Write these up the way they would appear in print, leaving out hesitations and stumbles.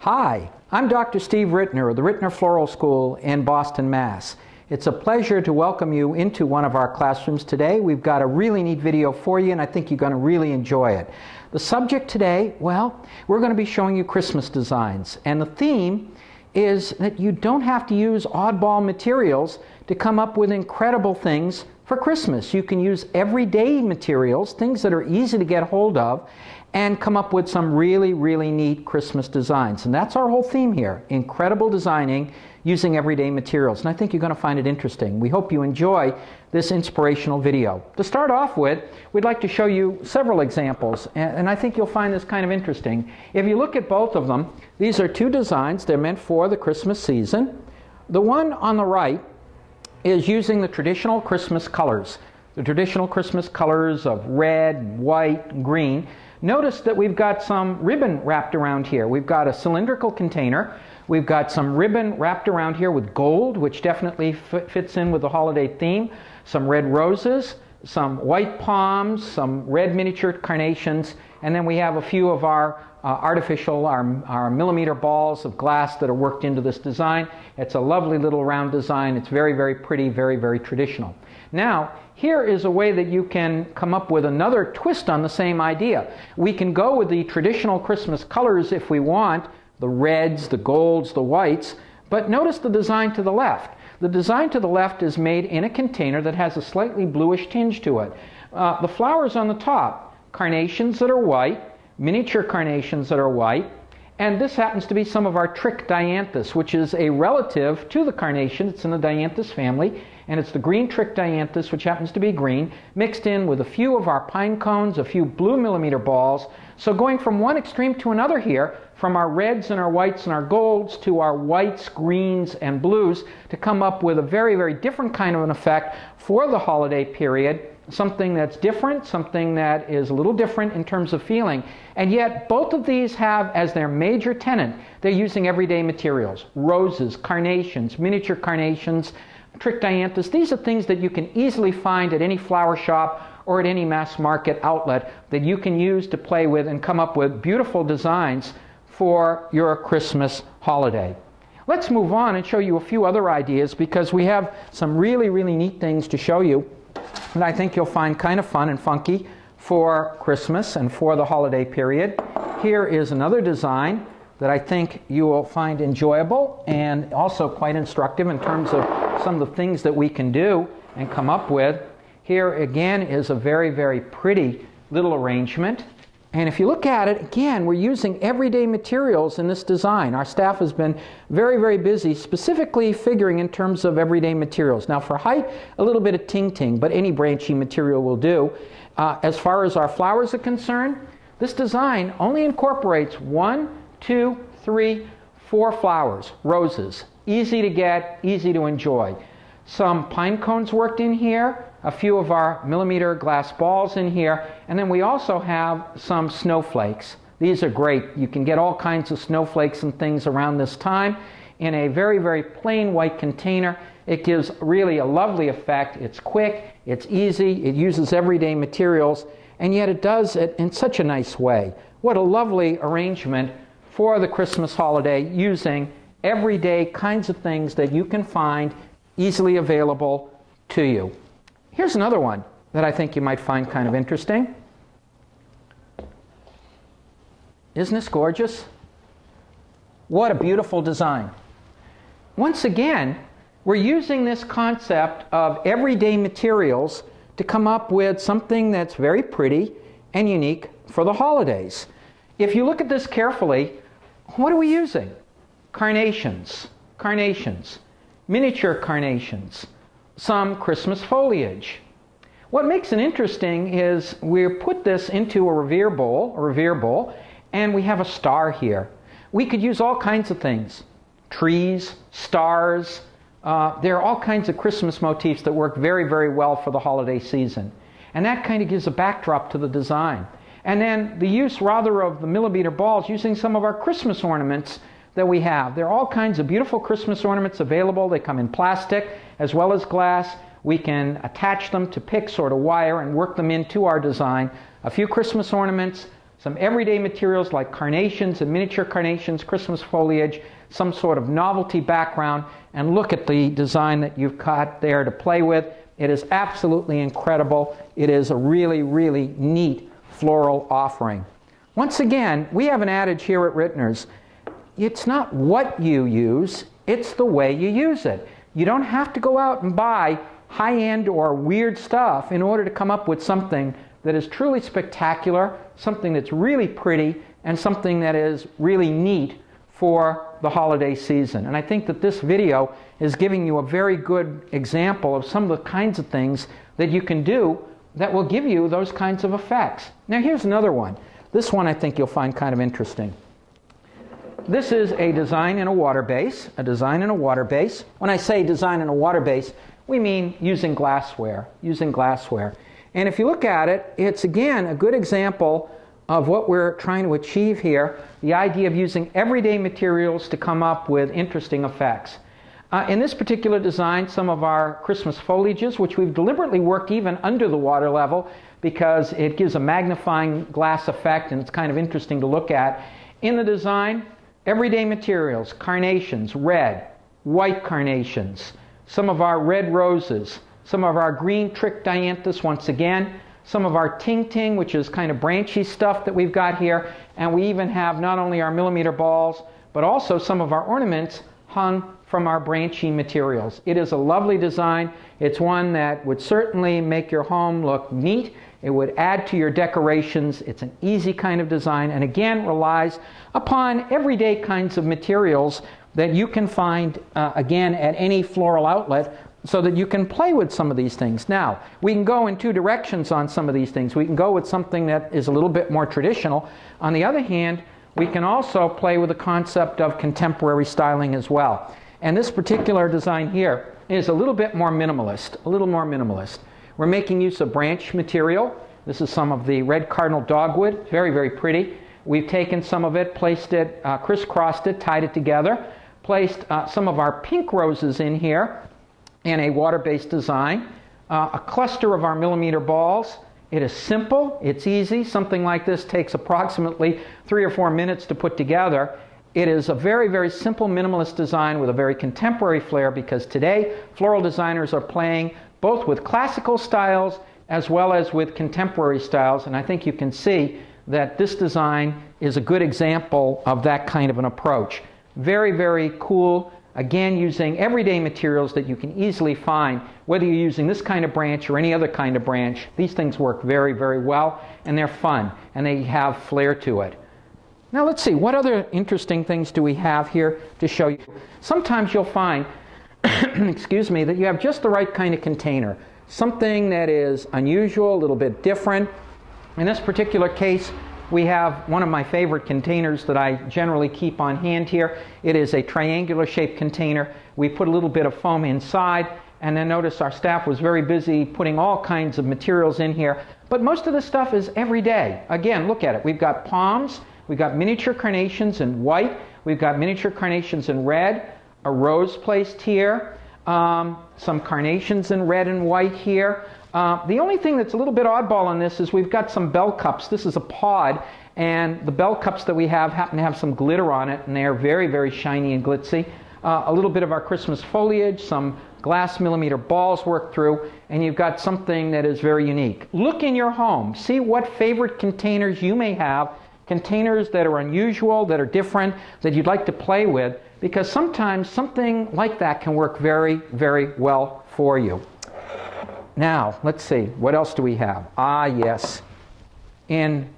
Hi, I'm Dr. Steve Rittner of the Rittners Floral School in Boston, Mass. It's a pleasure to welcome you into one of our classrooms today. We've got a really neat video for you, and I think you're going to really enjoy it. The subject today, well, we're going to be showing you Christmas designs, and the theme is that you don't have to use oddball materials to come up with incredible things for Christmas. You can use everyday materials, things that are easy to get hold of, and come up with some really, really neat Christmas designs. And that's our whole theme here, incredible designing using everyday materials. And I think you're going to find it interesting. We hope you enjoy this inspirational video. To start off with, we'd like to show you several examples, and I think you'll find this kind of interesting. If you look at both of them, these are two designs. They're meant for the Christmas season. The one on the right is using the traditional Christmas colors. The traditional Christmas colors of red, white, green. Notice that we've got some ribbon wrapped around here. We've got a cylindrical container. We've got some ribbon wrapped around here with gold, which definitely fits in with the holiday theme. Some red roses, some white palms, some red miniature carnations, and then we have a few of our artificial, our millimeter balls of glass that are worked into this design. It's a lovely little round design. It's very, very pretty, very, very traditional. Now, here is a way that you can come up with another twist on the same idea. We can go with the traditional Christmas colors if we want, the reds, the golds, the whites, but notice the design to the left. The design to the left is made in a container that has a slightly bluish tinge to it. The flowers on the top, carnations that are white, miniature carnations that are white, and this happens to be some of our trick dianthus, which is a relative to the carnation. It's in the dianthus family, and it's the green trick dianthus, which happens to be green, mixed in with a few of our pine cones, a few blue millimeter balls. So going from one extreme to another here, from our reds and our whites and our golds to our whites, greens, and blues, to come up with a very, very different kind of an effect for the holiday period. Something that's different, something that is a little different in terms of feeling. And yet both of these have as their major tenet, they're using everyday materials. Roses, carnations, miniature carnations, trick dianthus. These are things that you can easily find at any flower shop or at any mass market outlet that you can use to play with and come up with beautiful designs for your Christmas holiday. Let's move on and show you a few other ideas, because we have some really, really neat things to show you that I think you'll find kind of fun and funky for Christmas and for the holiday period. Here is another design that I think you will find enjoyable and also quite instructive in terms of some of the things that we can do and come up with. Here again is a very, very pretty little arrangement. And if you look at it, again, we're using everyday materials in this design. Our staff has been very, very busy specifically figuring in terms of everyday materials. Now for height, a little bit of ting-ting, but any branchy material will do. As far as our flowers are concerned, this design only incorporates 1, 2, 3, 4 flowers, roses. Easy to get, easy to enjoy. Some pine cones worked in here, a few of our millimeter glass balls in here, and then we also have some snowflakes. These are great. You can get all kinds of snowflakes and things around this time in a very, very plain white container. It gives really a lovely effect. It's quick, it's easy, it uses everyday materials, and yet it does it in such a nice way. What a lovely arrangement for the Christmas holiday, using everyday kinds of things that you can find easily available to you. Here's another one that I think you might find kind of interesting. Isn't this gorgeous? What a beautiful design. Once again, we're using this concept of everyday materials to come up with something that's very pretty and unique for the holidays. If you look at this carefully, what are we using? Carnations, carnations, miniature carnations, some Christmas foliage. What makes it interesting is we put this into a revere bowl, and we have a star here. We could use all kinds of things, trees, stars. There are all kinds of Christmas motifs that work very, very well for the holiday season. And that kind of gives a backdrop to the design. And then the use rather of the millimeter balls, using some of our Christmas ornaments that we have. There are all kinds of beautiful Christmas ornaments available. They come in plastic as well as glass. We can attach them to picks or to wire and work them into our design. A few Christmas ornaments, some everyday materials like carnations and miniature carnations, Christmas foliage, some sort of novelty background, and look at the design that you've got there to play with. It is absolutely incredible. It is a really, really neat floral offering. Once again, we have an adage here at Rittners. It's not what you use, it's the way you use it. You don't have to go out and buy high-end or weird stuff in order to come up with something that is truly spectacular, something that's really pretty, and something that is really neat for the holiday season. And I think that this video is giving you a very good example of some of the kinds of things that you can do that will give you those kinds of effects. Now here's another one. This one I think you'll find kind of interesting. This is a design in a water base, a design in a water base. When I say design in a water base, we mean using glassware, And if you look at it, it's again a good example of what we're trying to achieve here, the idea of using everyday materials to come up with interesting effects. In this particular design, some of our Christmas foliages, which we've deliberately worked even under the water level because it gives a magnifying glass effect and it's kind of interesting to look at. In the design, everyday materials, carnations, red, white carnations, some of our red roses, some of our green trick dianthus once again, some of our ting-ting, which is kind of branchy stuff that we've got here, and we even have not only our millimeter balls, but also some of our ornaments hung from our branchy materials. It is a lovely design. It's one that would certainly make your home look neat. It would add to your decorations. It's an easy kind of design, and again relies upon everyday kinds of materials that you can find, again, at any floral outlet, so that you can play with some of these things. Now, we can go in two directions on some of these things. We can go with something that is a little bit more traditional. On the other hand, we can also play with the concept of contemporary styling as well. And this particular design here is a little bit more minimalist, We're making use of branch material. This is some of the red cardinal dogwood, very, very pretty. We've taken some of it, placed it, crisscrossed it, tied it together, placed some of our pink roses in here in a water-based design, a cluster of our millimeter balls. It is simple, it's easy. Something like this takes approximately 3 or 4 minutes to put together. It is a very, very simple minimalist design with a very contemporary flair, because today floral designers are playing both with classical styles as well as with contemporary styles, and I think you can see that this design is a good example of that kind of an approach. Very, very cool. Again, using everyday materials that you can easily find, whether you're using this kind of branch or any other kind of branch. These things work very, very well, and they're fun, and they have flair to it. Now let's see, what other interesting things do we have here to show you? Sometimes you'll find, excuse me, that you have just the right kind of container. Something that is unusual, a little bit different. In this particular case, we have one of my favorite containers that I generally keep on hand here. It is a triangular shaped container. We put a little bit of foam inside, and then notice our staff was very busy putting all kinds of materials in here. But most of the stuff is everyday. Again, look at it. We've got palms, we've got miniature carnations in white, we've got miniature carnations in red, a rose placed here, some carnations in red and white here. The only thing that's a little bit oddball on this is we've got some bell cups. This is a pod, and the bell cups that we have happen to have some glitter on it, and they are very, very shiny and glitzy. A little bit of our Christmas foliage, some glass millimeter balls worked through, and you've got something that is very unique. Look in your home. See what favorite containers you may have, containers that are unusual, that are different, that you'd like to play with, because sometimes something like that can work very, very well for you. Now, let's see, what else do we have? Ah, yes. In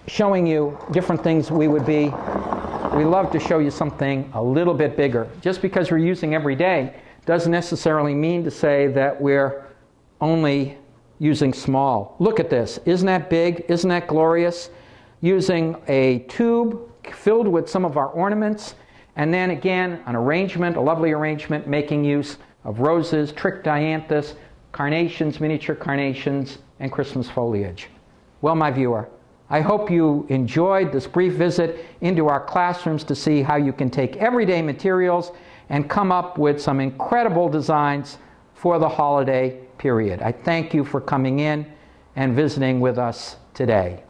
showing you different things we love to show you something a little bit bigger. Just because we're using every day doesn't necessarily mean to say that we're only using small. Look at this. Isn't that big? Isn't that glorious? Using a tube filled with some of our ornaments, and then again, an arrangement, a lovely arrangement, making use of roses, trick dianthus, carnations, miniature carnations, and Christmas foliage. Well, my viewer, I hope you enjoyed this brief visit into our classrooms to see how you can take everyday materials and come up with some incredible designs for the holiday period. I thank you for coming in and visiting with us today.